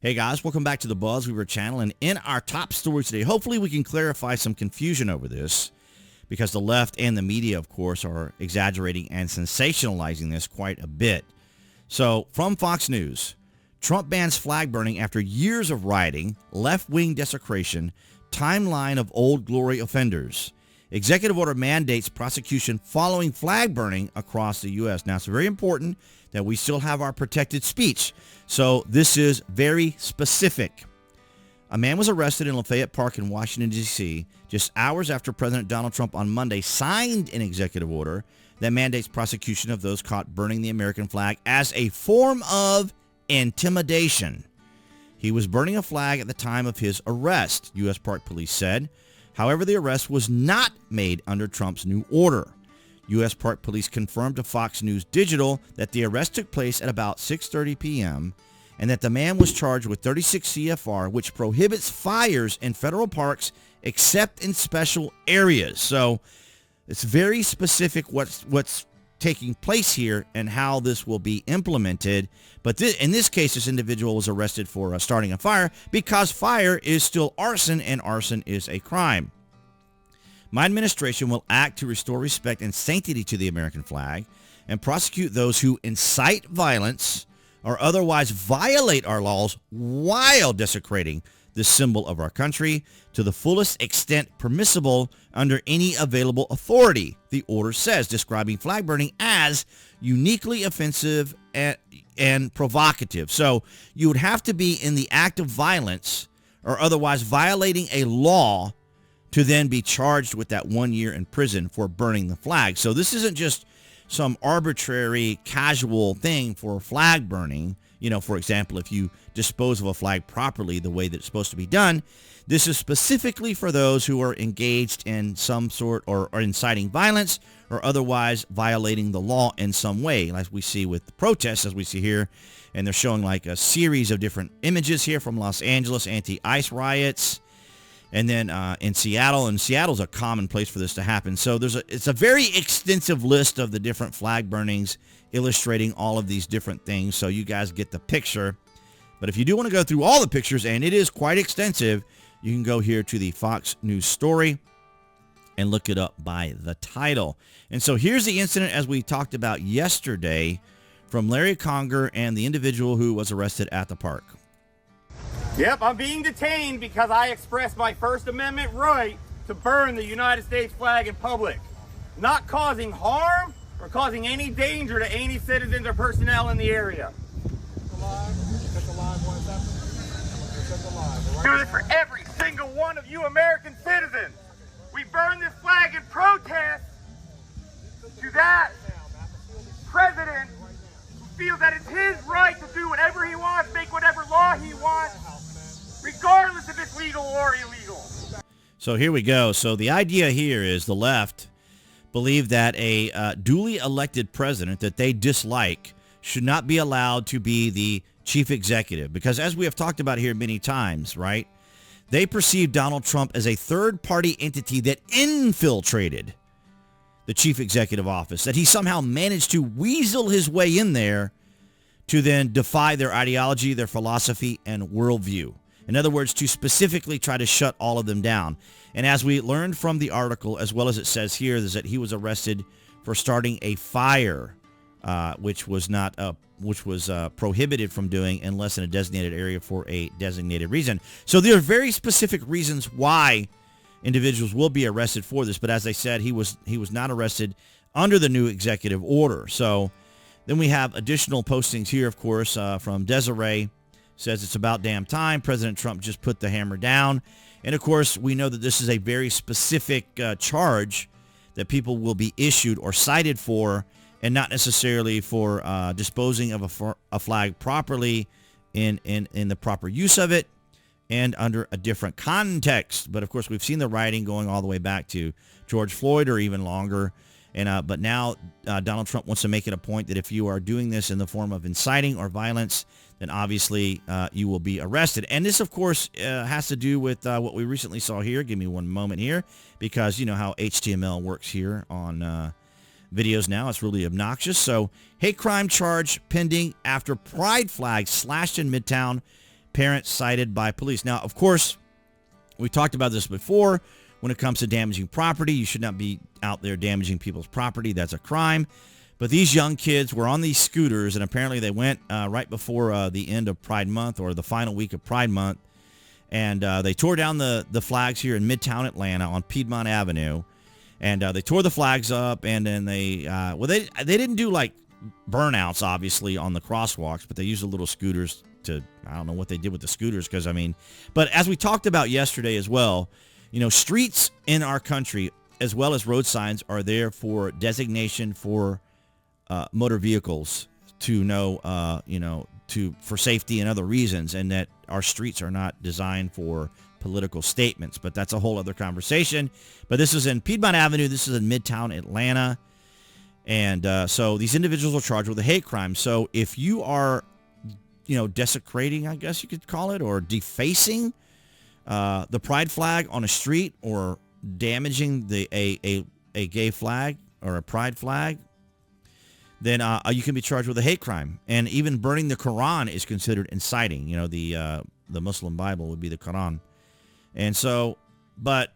Hey guys, welcome back to the BuzWeaver channel, and in our top story today, hopefully we can clarify some confusion over this, because the left and the media, of course, are exaggerating and sensationalizing this quite a bit. So, from Fox News, Trump bans flag burning after years of rioting, left-wing desecration, timeline of Old Glory offenders. Executive order mandates prosecution following flag burning across the U.S. Now, it's very important that we still have our protected speech. So this is very specific. A man was arrested in Lafayette Park in Washington, D.C. just hours after President Donald Trump on Monday signed an executive order that mandates prosecution of those caught burning the American flag as a form of intimidation. He was burning a flag at the time of his arrest, U.S. Park Police said. However, the arrest was not made under Trump's new order. U.S. Park Police confirmed to Fox News Digital that the arrest took place at about 6:30 p.m. and that the man was charged with 36 CFR, which prohibits fires in federal parks except in special areas. So it's very specific what's taking place here and how this will be implemented. But in this case, this individual was arrested for starting a fire because fire is still arson, and arson is a crime. My administration will act to restore respect and sanctity to the American flag and prosecute those who incite violence or otherwise violate our laws while desecrating the symbol of our country to the fullest extent permissible under any available authority, the order says, describing flag burning as uniquely offensive and provocative. So you would have to be in the act of violence or otherwise violating a law to then be charged with that 1 year in prison for burning the flag. So this isn't just some arbitrary, casual thing for flag burning. You know, for example, if you dispose of a flag properly the way that it's supposed to be done, this is specifically for those who are engaged in some sort or inciting violence or otherwise violating the law in some way, like we see with the protests, as we see here. And they're showing like a series of different images here from Los Angeles, anti-ICE riots. And then in Seattle, and Seattle's a common place for this to happen. So it's a very extensive list of the different flag burnings illustrating all of these different things. So you guys get the picture. But if you do want to go through all the pictures, and it is quite extensive, you can go here to the Fox News story and look it up by the title. And so here's the incident as we talked about yesterday from Larry Conger and the individual who was arrested at the park. Yep, I'm being detained because I expressed my First Amendment right to burn the United States flag in public, not causing harm or causing any danger to any citizens or personnel in the area. Do this for every single one of you American citizens. We burn this flag in protest to that president who feels that it's his right to do whatever he wants, make whatever law he wants, regardless if it's legal or illegal. So here we go. So the idea here is the left believe that a duly elected president that they dislike should not be allowed to be the chief executive. Because as we have talked about here many times, right, they perceive Donald Trump as a third-party entity that infiltrated the chief executive office, that he somehow managed to weasel his way in there to then defy their ideology, their philosophy, and worldview. In other words, to specifically try to shut all of them down. And as we learned from the article, as well as it says here, is that he was arrested for starting a fire, which was prohibited from doing unless in a designated area for a designated reason. So there are very specific reasons why individuals will be arrested for this. But as I said, he was not arrested under the new executive order. So then we have additional postings here, of course, from Desiree. Says it's about damn time. President Trump just put the hammer down. And, of course, we know that this is a very specific charge that people will be issued or cited for, and not necessarily for disposing of a flag properly in the proper use of it and under a different context. But, of course, we've seen the writing going all the way back to George Floyd or even longer. And but now Donald Trump wants to make it a point that if you are doing this in the form of inciting or violence, then obviously you will be arrested. And this, of course, has to do with what we recently saw here. Give me one moment here, because you know how HTML works here on videos now. It's really obnoxious. So hate crime charge pending after pride flag slashed in Midtown parents cited by police. Now, of course, we talked about this before. When it comes to damaging property, you should not be out there damaging people's property. That's a crime. But these young kids were on these scooters, and apparently they went right before the end of Pride Month, or the final week of Pride Month, and they tore down the flags here in Midtown Atlanta on Piedmont Avenue, and they tore the flags up, and then they didn't do like burnouts, obviously, on the crosswalks, but they used the little scooters to, I don't know what they did with the scooters, because, I mean, but as we talked about yesterday as well, you know, streets in our country, as well as road signs, are there for designation for motor vehicles to know, you know, for safety and other reasons, and that our streets are not designed for political statements. But that's a whole other conversation. But this is in Piedmont Avenue. This is in Midtown Atlanta. And so these individuals are charged with a hate crime. So if you are, you know, desecrating, I guess you could call it, or defacing the pride flag on a street, or damaging a gay flag or a pride flag, then you can be charged with a hate crime. And even burning the Quran is considered inciting. You know, the Muslim Bible would be the Quran. And so, but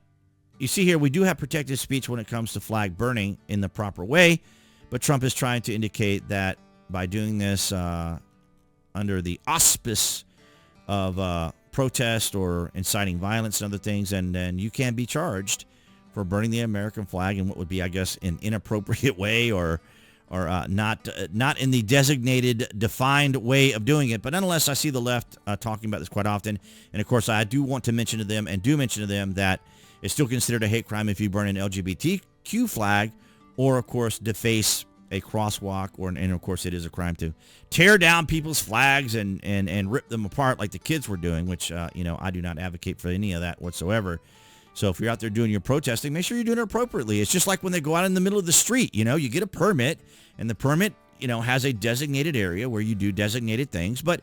you see here, we do have protected speech when it comes to flag burning in the proper way. But Trump is trying to indicate that by doing this under the auspice of protest or inciting violence and other things, and then you can be charged for burning the American flag in what would be, I guess, an inappropriate way, or not in the designated, defined way of doing it. But nonetheless, I see the left talking about this quite often. And of course, I do want to mention to them, and do mention to them, that it's still considered a hate crime if you burn an LGBTQ flag, or of course deface a crosswalk, and of course it is a crime to tear down people's flags and rip them apart like the kids were doing, which you know, I do not advocate for any of that whatsoever. So if you're out there doing your protesting, make sure you're doing it appropriately. It's just like when they go out in the middle of the street, you know, you get a permit, and the permit, you know, has a designated area where you do designated things. But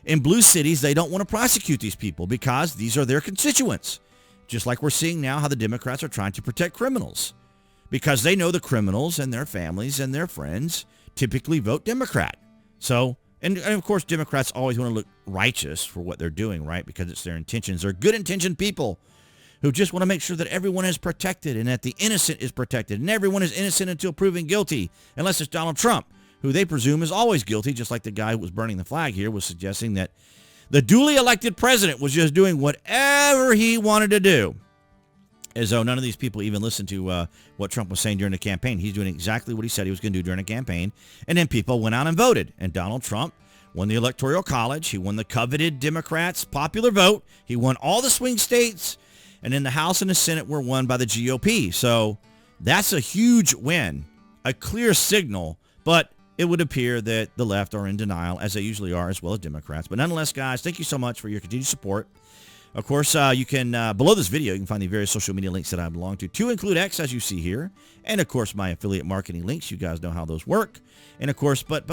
in blue cities, they don't want to prosecute these people because these are their constituents. Just like we're seeing now how the Democrats are trying to protect criminals, because they know the criminals and their families and their friends typically vote Democrat. So, and of course, Democrats always want to look righteous for what they're doing, right? Because it's their intentions. They're good-intentioned people who just want to make sure that everyone is protected, and that the innocent is protected, and everyone is innocent until proven guilty, unless it's Donald Trump, who they presume is always guilty, just like the guy who was burning the flag here was suggesting that the duly elected president was just doing whatever he wanted to do, as though none of these people even listened to what Trump was saying during the campaign. He's doing exactly what he said he was going to do during the campaign, and then people went out and voted, and Donald Trump won the Electoral College. He won the coveted Democrats' popular vote. He won all the swing states, and then the House and the Senate were won by the GOP. So that's a huge win, a clear signal, but it would appear that the left are in denial, as they usually are, as well as Democrats. But nonetheless, guys, thank you so much for your continued support. Of course, you can, below this video, you can find the various social media links that I belong to include X, as you see here, and of course, my affiliate marketing links. You guys know how those work. And of course, but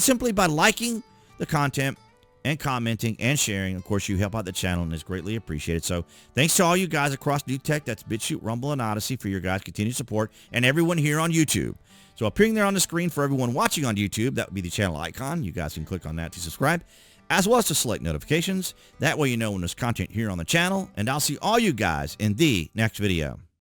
simply by liking the content and commenting and sharing, of course, you help out the channel, and it's greatly appreciated. So thanks to all you guys across New Tech, that's BitChute, Rumble, and Odyssey, for your guys' continued support, and everyone here on YouTube. So appearing there on the screen for everyone watching on YouTube, that would be the channel icon. You guys can click on that to subscribe, as well as to select notifications. That way you know when there's content here on the channel, and I'll see all you guys in the next video.